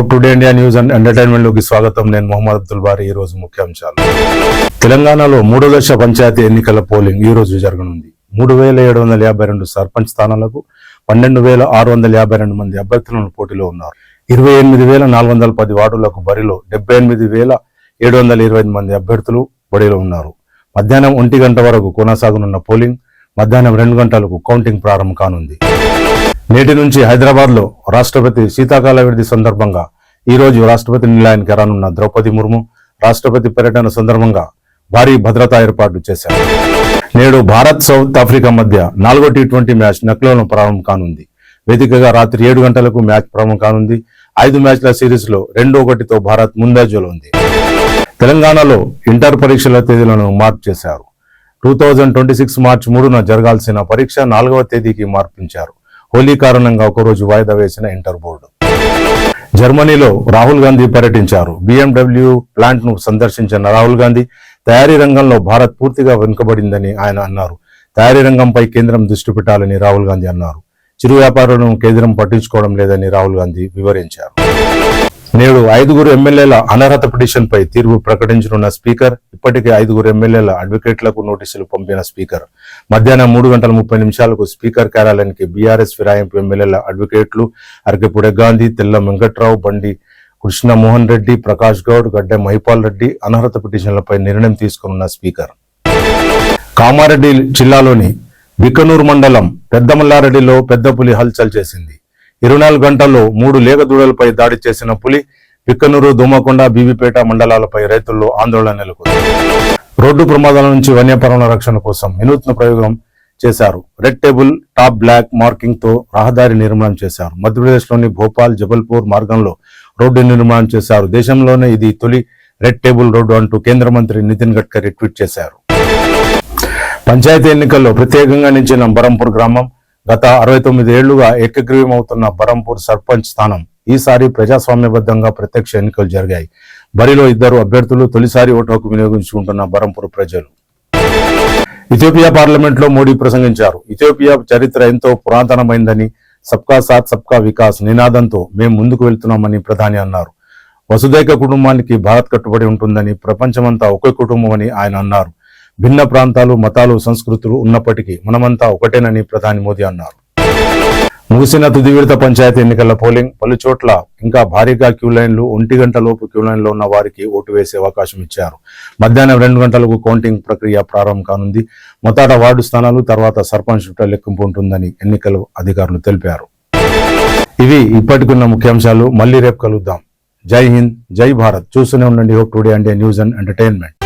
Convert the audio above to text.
Hope today India news and entertainment లోకి స్వాగతం. నేను మొహమ్మద్ అబ్దుల్ బారీ. ఈ రోజు ముఖ్యాంశాలు. తెలంగాణలో 3వ దశ పంచాయతీ ఎన్నికల పోలింగ్ ఈ రోజు జరగనుంది. 3752 సర్పంచ్ స్థానాలకు 12652 మంది అభ్యర్థులను పోటీలో ఉన్నారు. 28410 వార్డులకు బరిలో 78725 మంది అభ్యర్థులు బరిలో ఉన్నారు. మధ్యాహ్నం 1 గంట వరకు కొనసాగనున్న పోలింగ్ మధ్యాహ్నం 2 గంటలకు కౌంటింగ్ ప్రారంభం కానుంది. నేటి నుంచి హైదరాబాద్ లో రాష్ట్రపతి శీతాకాల విడిది సందర్భంగా ఈ రోజు రాష్ట్రపతి నిలయానికి రానున్న ద్రౌపది ముర్ము రాష్ట్రపతి పర్యటన సందర్భంగా భారీ భద్రతా ఏర్పాట్లు చేశారు. నేడు భారత్ సౌత్ ఆఫ్రికా మధ్య 4వ టీ20 మ్యాచ్ నక్లోలో ప్రారంభం కానుంది. వేదికగా రాత్రి 7 గంటలకు మ్యాచ్ ప్రారంభం కానుంది. 5 మ్యాచ్ల సిరీస్ లో 2-1తో భారత్ ముందంజలో ఉంది. తెలంగాణలో ఇంటర్ పరీక్షల తేదీలను మార్పు చేశారు. 2026 మార్చి 3న జరగాల్సిన పరీక్ష 4వ తేదీకి మార్పించారు. హోలీ కారణంగా ఒకరోజు వాయిదా వేసిన ఇంటర్ బోర్డు. జర్మనీలో రాహుల్ గాంధీ పర్యటించారు. BMW ప్లాంట్ ను సందర్శించిన రాహుల్ గాంధీ తయారీ రంగంలో భారత్ పూర్తిగా వెనుకబడిందని ఆయన అన్నారు. తయారీ రంగంపై కేంద్రం దృష్టి పెట్టాలని రాహుల్ గాంధీ అన్నారు. చిరు వ్యాపారులను కేంద్రం పట్టించుకోవడం లేదని రాహుల్ గాంధీ వివరించారు. నేడు 5 ఎమ్మెల్యేల అనర్హత పిటిషన్పై తీర్పు ప్రకటించనున్న స్పీకర్. ఇప్పటికే 5 ఎమ్మెల్యేల అడ్వకేట్లకు నోటీసులు పంపిన స్పీకర్ మధ్యాహ్నం 3:30 స్పీకర్ కార్యాలయానికి బీఆర్ఎస్ ఫిరాయింపు ఎమ్మెల్యేల అడ్వకేట్లు అరకెపుడే గాంధీ, తెల్లం వెంకట్రావు, బండి కృష్ణమోహన్ రెడ్డి, ప్రకాష్ గౌడ్, గడ్డె మహిపాల్ రెడ్డి అనర్హత పిటిషన్లపై నిర్ణయం తీసుకున్న స్పీకర్. కామారెడ్డి జిల్లాలోని బిక్కనూరు మండలం పెద్దమల్లారెడ్డిలో పెద్ద పులి హల్చల్ చేసింది. 24 గంటల్లో 3 లేగ దూడలపై దాడి చేసిన పులి బిక్కనూరు, దోమకొండ, బీబీపేట మండలాలపై రైతుల్లో ఆందోళన నెలకొంది. రోడ్డు ప్రమాదాల నుంచి వన్యప్రాణుల రక్షణ కోసం వినూత్న ప్రయోగం చేశారు. Red table top black marking తో రహదారి నిర్మాణం చేశారు. మధ్యప్రదేశ్లోని భోపాల్ జబల్పూర్ మార్గంలో రోడ్డు నిర్మాణం చేశారు. దేశంలోనే ఇది తొలి రెడ్ టేబుల్ రోడ్డు అంటూ కేంద్ర మంత్రి నితిన్ గడ్కరీ ట్వీట్ చేశారు. పంచాయతీ ఎన్నికల్లో ప్రత్యేకంగా నిలిచిన బరంపూర్ గ్రామం గత 69 ఏళ్లుగా ఏకగ్రీవం అవుతున్న బరంపూర్ సర్పంచ్ స్థానం ఈసారి ప్రజాస్వామ్యబద్ధంగా ప్రత్యక్ష ఎన్నికలు జరిగాయి. బరిలో 2 అభ్యర్థులు. తొలిసారి ఓటు హక్కు వినియోగించుకుంటున్న బరంపూర్ ప్రజలు. ఇథియోపియా పార్లమెంట్ లో మోడీ ప్రసంగించారు. ఇథియోపియా చరిత్ర ఎంతో పురాతనమైందని, సబ్కా సాత్ సబ్కా వికాస్ నినాదంతో మేము ముందుకు వెళ్తున్నామని ప్రధాని అన్నారు. వసుదైక కుటుంబానికి భారత్ కట్టుబడి ఉంటుందని, ప్రపంచమంతా ఒకే కుటుంబం అని ఆయన అన్నారు. భిన్న ప్రాంతాలు, మతాలు, సంస్కృతులు ఉన్నప్పటికీ మనమంతా ఒకటేనని ప్రధాని మోదీ అన్నారు. ముగిసిన తుది విడత పంచాయతీ ఎన్నికల పోలింగ్ పలు చోట్ల ఇంకా భారీగా క్యూ లైన్లు. 1 గంట లోపు క్యూ లైన్లో ఉన్న వారికి ఓటు వేసే అవకాశం ఇచ్చారు. మధ్యాహ్నం 2 గంటలకు కౌంటింగ్ ప్రక్రియ ప్రారంభం కానుంది. మొదట వార్డు స్థానాలు, తర్వాత సర్పంచ్ లెక్కింపు ఉంటుందని ఎన్నికల అధికారులు తెలిపారు. ఇవి ఇప్పటికున్న ముఖ్యాంశాలు. మళ్ళీ రేపు కలుద్దాం. జై హింద్, జై భారత్. చూస్తూనే ఉండండి hope today India news and entertainment.